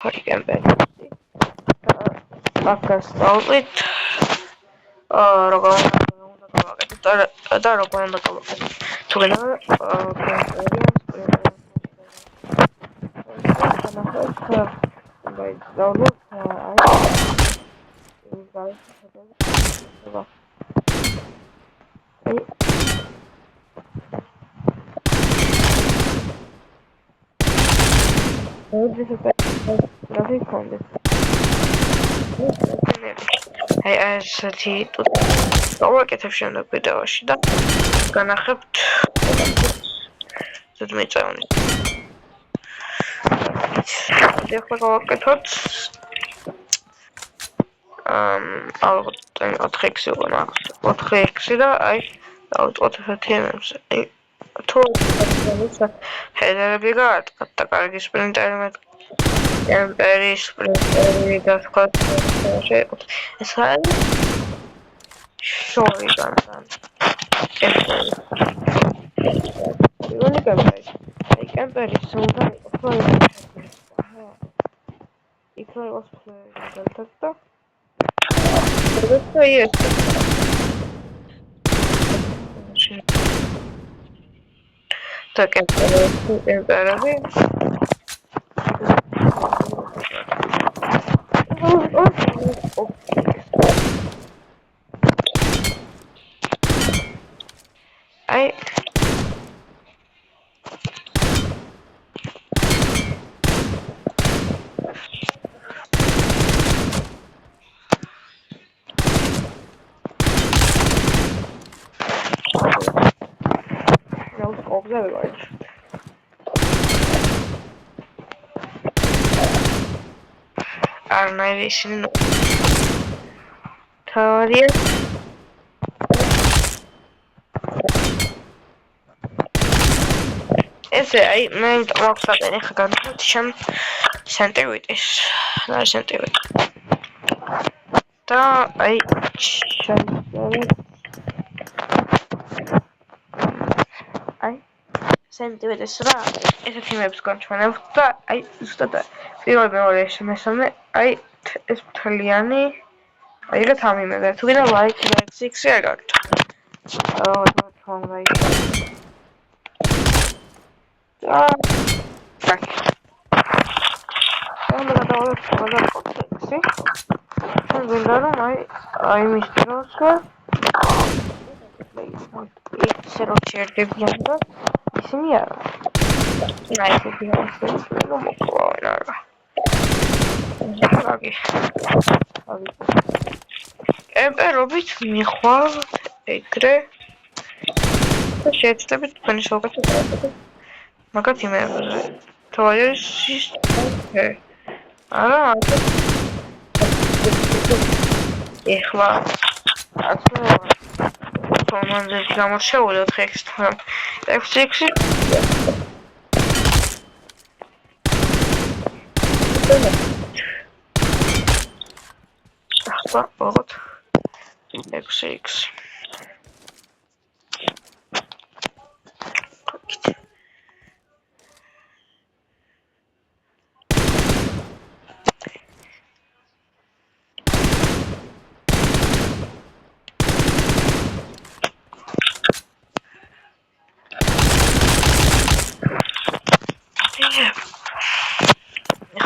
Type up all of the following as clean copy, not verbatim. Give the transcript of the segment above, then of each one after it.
კემპერში გასწავლით როგორ უნდა გავაკეთოთ და როგორ უნდა გავაკეთოთ თუ გინდა აი ასეთი გავაკეთებ შემდეგ ვიდეოში და განახებთ ზედ მეწევნის ახლა გავაკეთოთ ალბათ 4x უკვე მაქვს 4x და აი დავუწყოთ ესეთი ემებზე აი თუ ჰედერები გაატყათ და კარგი სპრინტერი მე კემპერი სპრინტერი და სხვა შეეყოთ ეს არის შორიდან კემპერი აი კემპერის უნდა იყოს იქ რო იყოს ფლერტად და და ეს და კემპერები აი არნაირი ისინი თავარია ესე აი მე მოვხსენე ხა განვიხილოთ შენ სენტივიტის და სენტივიტი და აი აი სენტივიტის რა ესეთი მეებს განჩვენებთ და აი ზუსტად პირველ მეორე მესამე აი ეს მთლიანი აი რა თამიმები თუ გინდა like 6 არ გაქვთ თვითონ like გინდა რომ აი მის დროს ისე რომ შეერდებიან და ისინი არა აი ესეთი რომ მოკლავენ არა კემპერობით მიხვალთ ეგრე და შეეცდებით თქვენი საუკეთესო გააკეთოთ მაგათ იმეებზე თვალის არა ეხლა ასე თომანზე გამორჩეული 4x თქმა f6 ახლა ვაღოთ f6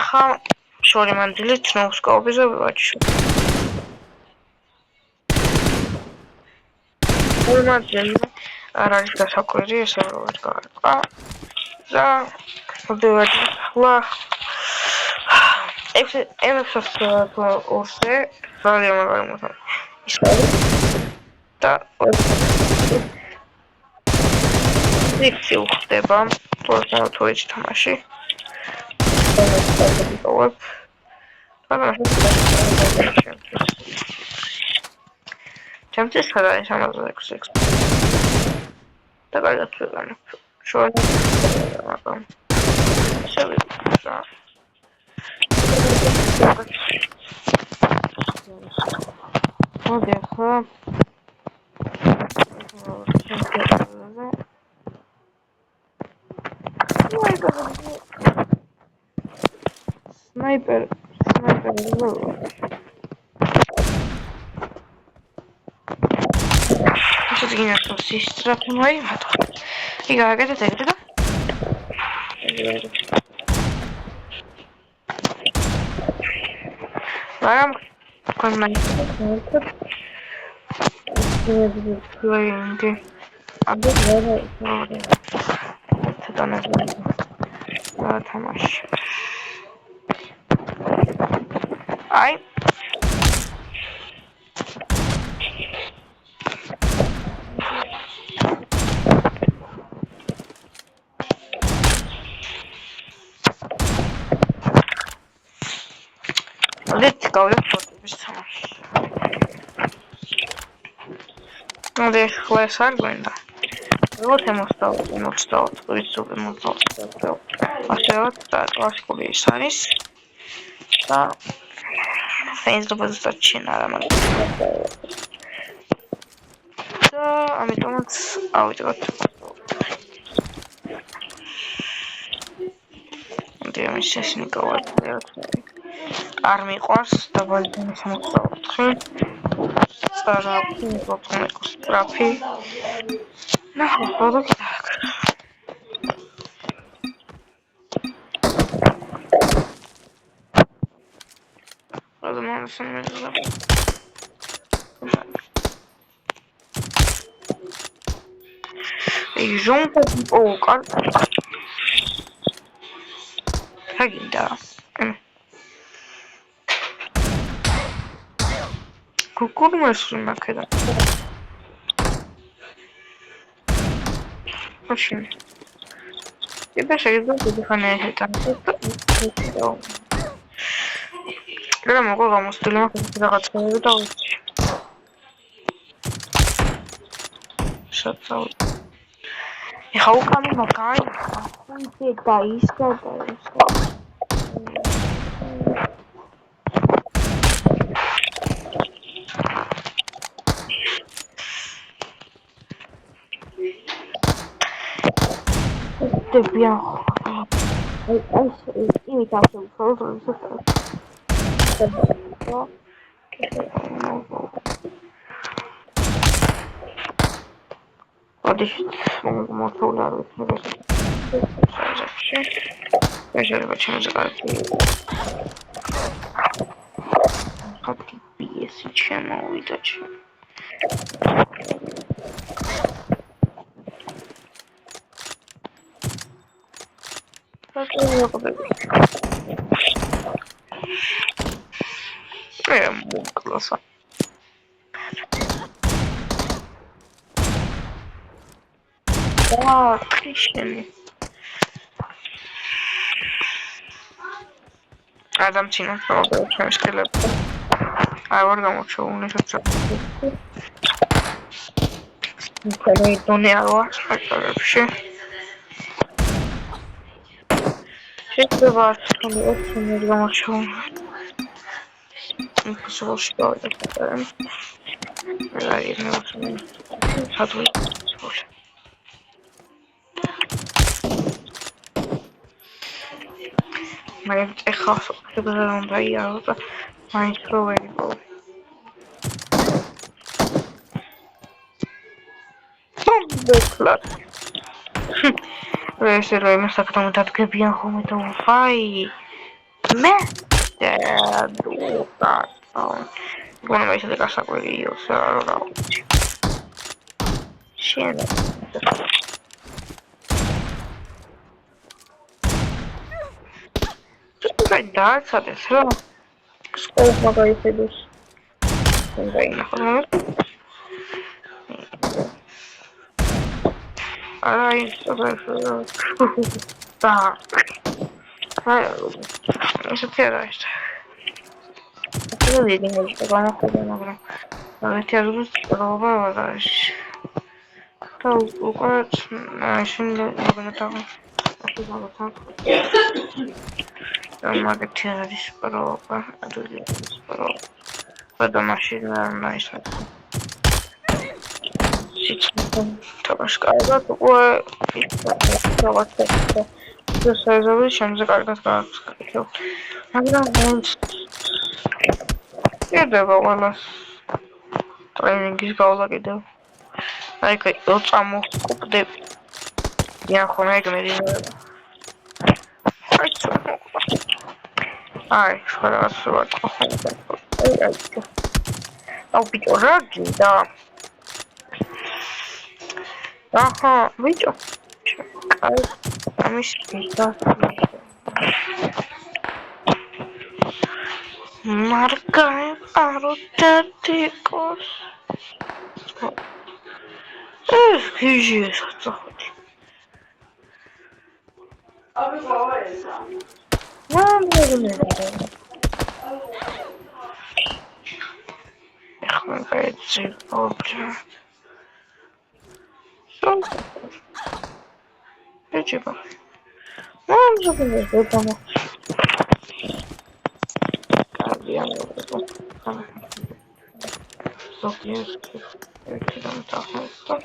ხა შორი მანძილი ცნობს კაუბიზე ვაჩი მანძილი არ არის დასაკვირი ესე რომ გაიყვა და მოდევადი ახლა ემსოს ორზე ძალიან მაგარი მოთხოვნა ის არის და ფიქსი უხდება პროსტა თოიჩ თამაში ჩემთვის ხარაა სამაზექს და კარგად ვიყანებ შორი მაგრამ შევიდა მოდი ახლა Sniper. Eso tiene otro sistema como ahí, mato. Y cada que te queda. Vamos con la cliente. A ver, تماش ay let's go no dejo de salvar вот hemos stado asta კლასიკური ის არის და Facebook-ზე ჩინარა და ამიტომაც ავიწყოთ დიამის შესნიკოვა არ მიყვარს დაბალდენი 64 სტრაფი სტრაფი ნახე პროდუქტი И жонка о карта. Хагинда. Кукурмаш накеда. Очень. Тебе шагизда дыхание это. Когда могу вам устроить რაღაც და შოცა ეხა უკან მაგარი ხუნტი და ისე და bien იმით ავშევ Odejść motorla jeżeli będziemy zegarki chodki bije się ciemno widać tak nie powiedzieć nie mógł klasa Ah, Christian. Adam Tina, probably trying to kill it. I want to go to only to try. Okay, don't need a lot. I got it. Shit. Shit, the boss can be open as well. Impossible story. I didn't know something. How do we? Maar ik echt gas op de bron bij jou. Maar ik probeer het wel. Klaar. We zullen maar straks dan dat ik bien gewoon met een fai. Met de dat. Bueno, vais a de casa con ellos. Ahora. Shit. Да, соответственно, сколько могу я пойду? Так. Если ты раешь. Я видел, что она ходила. Но я уже пробовала раешь. То укорот, еще не там. Magă ce disparova, aduce disparova. Văd o mașină nice. Și totuși carga tu să să rezolvi și am zis că eu მაგრამ ედება ყველას ტრენინგის გავლა კიდევ. აი კაი წამოვკუპდები. ხო მეგმედი. აი ხარას ვაკო. აუ ბიჭო რა გინდა? აჰა ბიჭო. აი ამის და მარკაი აროტატიკოს გიჟეს ახოთი ახლა გაიცი ოპრა ეჭება ზოგადად Sofievski, ekran tahta.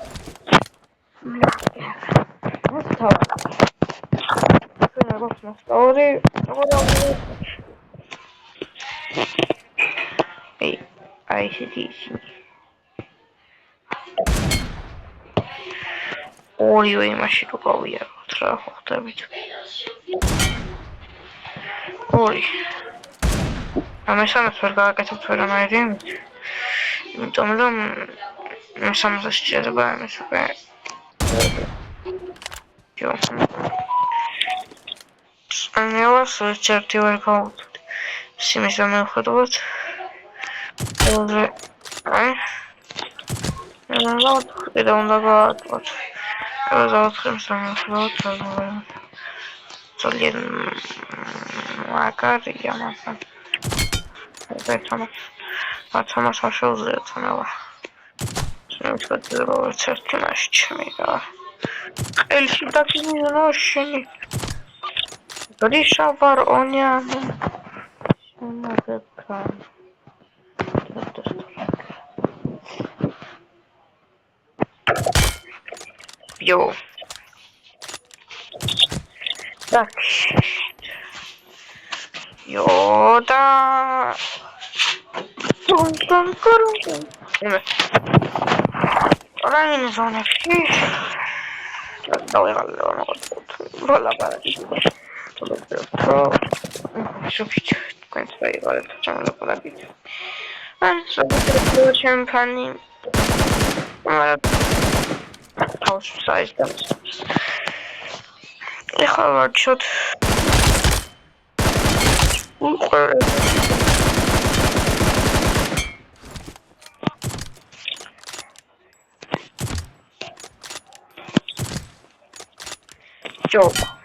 Ой, იმაში რო გავიაროთ რა ხვდებით. Ой. ამასანაც ვერ გააკეთებთ ვერანაირი იმით. იმიტომ რომ სამას შეიძლება ამას უკვე. ჯო. ანელას ჩერტი ვერ გავუწევთ. სიმის ამეხედოთ. აი. და უნდა გავაკეთოთ. Завтра ძალიან მაგარი ამასა. Поэтому საშუალზე თანავა. შემოწყვეტილება ერთ-ერთი მასში და ყელში დაგინო შენი. გრიშავარ ონიანი. შემოგეკა. Yo. Так. Йода. Ранее зона. Давай галлева. Рола барати. Шопить. Концай валет. Чему на подабить. Что это чемпиони. House size them. I have a shot. Joke.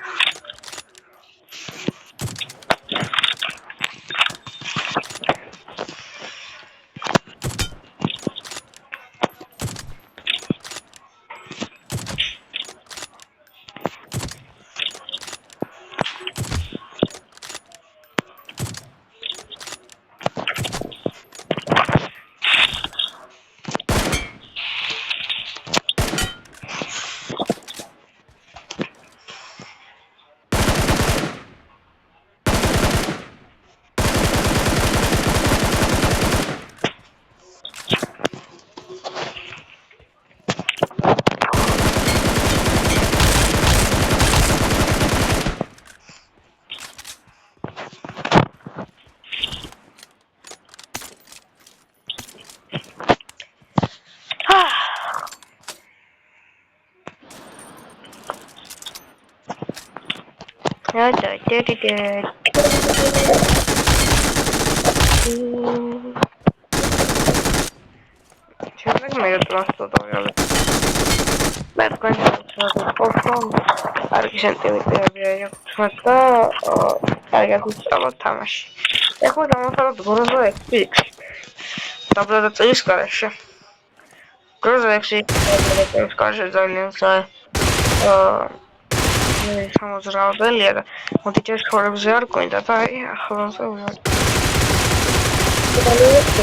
Samozraudelია და მოდი ჯერხორებზე არ გვინდა და აი ახალზე ვიყავ.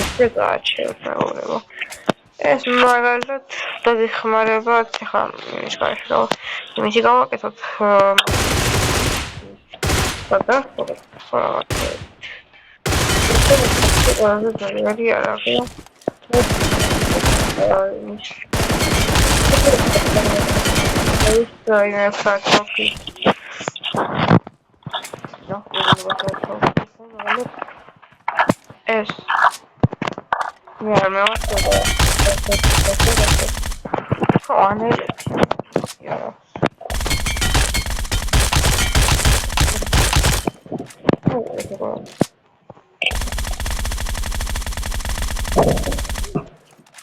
ეს გააჩერდა. ეს მაგალითად დაგიხმარება ხა ის გაიშო. იმისი გავაკეთოთ. და ყველაზე ძლიერი არაღია. რაიმე ფაქტი. ეს მე არ მევასწორე. ხო, ანელეთი. იარა.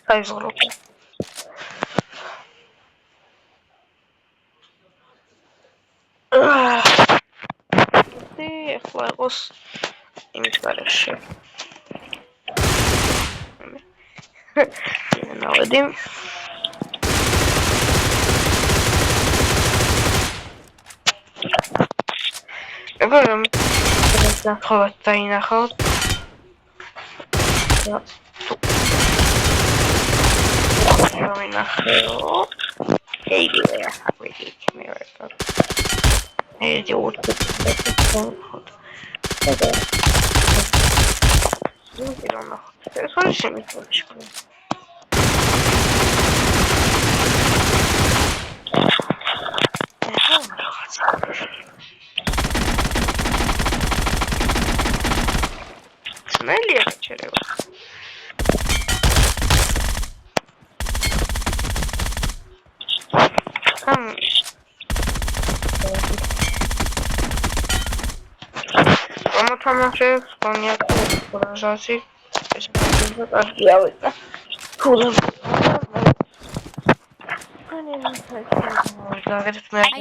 აი ზორო. ეხლა იყოს იმის გარშე. ნავედი. ებერამ ნახავთ დაინახავთ. დავინახეო. ეიდეა, აკვეთი მივერტო. ეიდი უთქო. ეს არის შემიძლია. Смелее черева. Помочь исполнять выражать. I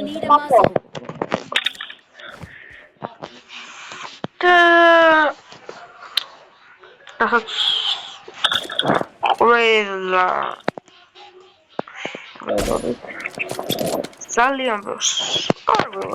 need a muscle. ძალიან ბევრს კარგია.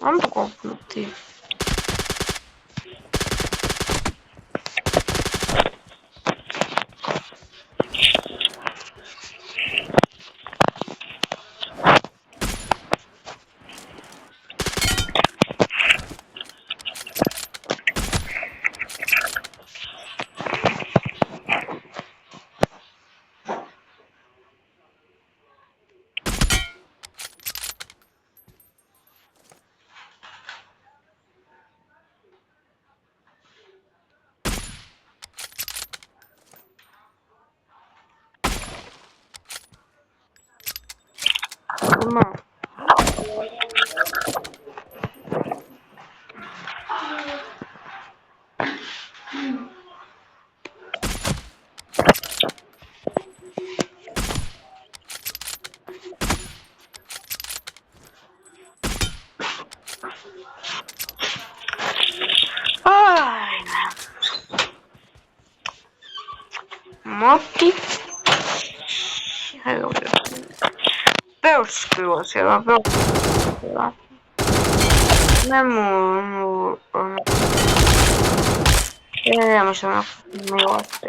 I'm confused. Mama. Motti. Peuskylos siellä on peuskylos. Nemu. Ja mä sanon millaista.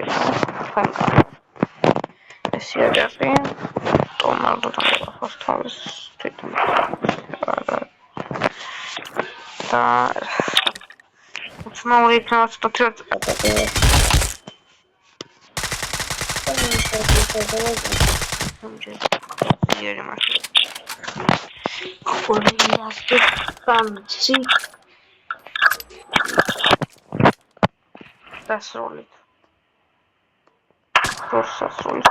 Ja sieltä siinä. Tuomalta tavalla vastaavassa. Tää. Mut mä olin näistä työtä. Fancy. Tässä rolit. Tuossa rolit.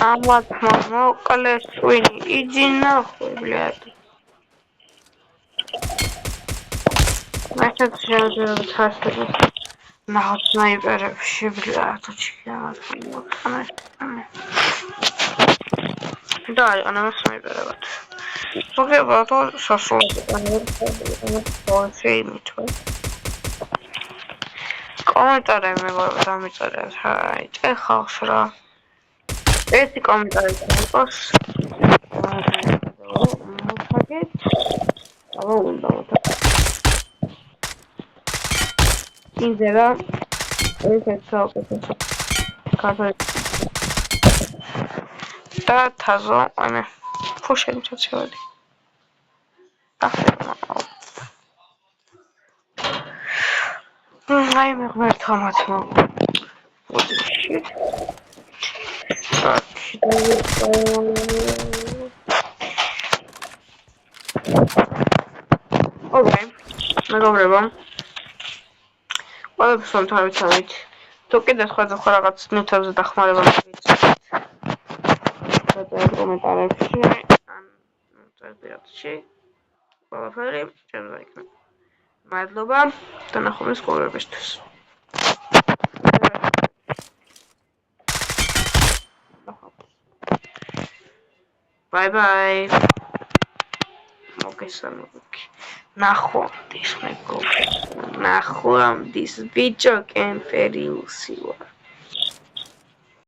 ამათ მოკლეს ტვინი იძინა ხო ბლად მაშინ შეიძლება თასები ნახოთ სნაიპერებში ბლად და ანა სნაიპერებად ზოგადად სასურველია იმითო კომენტარები მეგობრებო დამიწერეთ აი ეხავს რა ერთი კომენტარი იყოს მოთაგეთ აბა უნდა ინზერა ერთ საუკეთესო კარტა და თაზო ანა ფუშენი ჩაცევდი აი მე ღმერთო მათმა ოკეი მეგობრებო ყველაფერს მომთავრეთ თუ კიდე სხვა რაღაც ნივთებზე დახმარება მოგიწევთ კომენტარებში ან წერტილში ყველაფერი ჩემზე იქნება მადლობა და ნახვამდის კვლევებისთვის bye bye მოგესალმებით ნახვამდის მეგობრებო ნახვამდის ბიჭო კემპერიუსი ვარ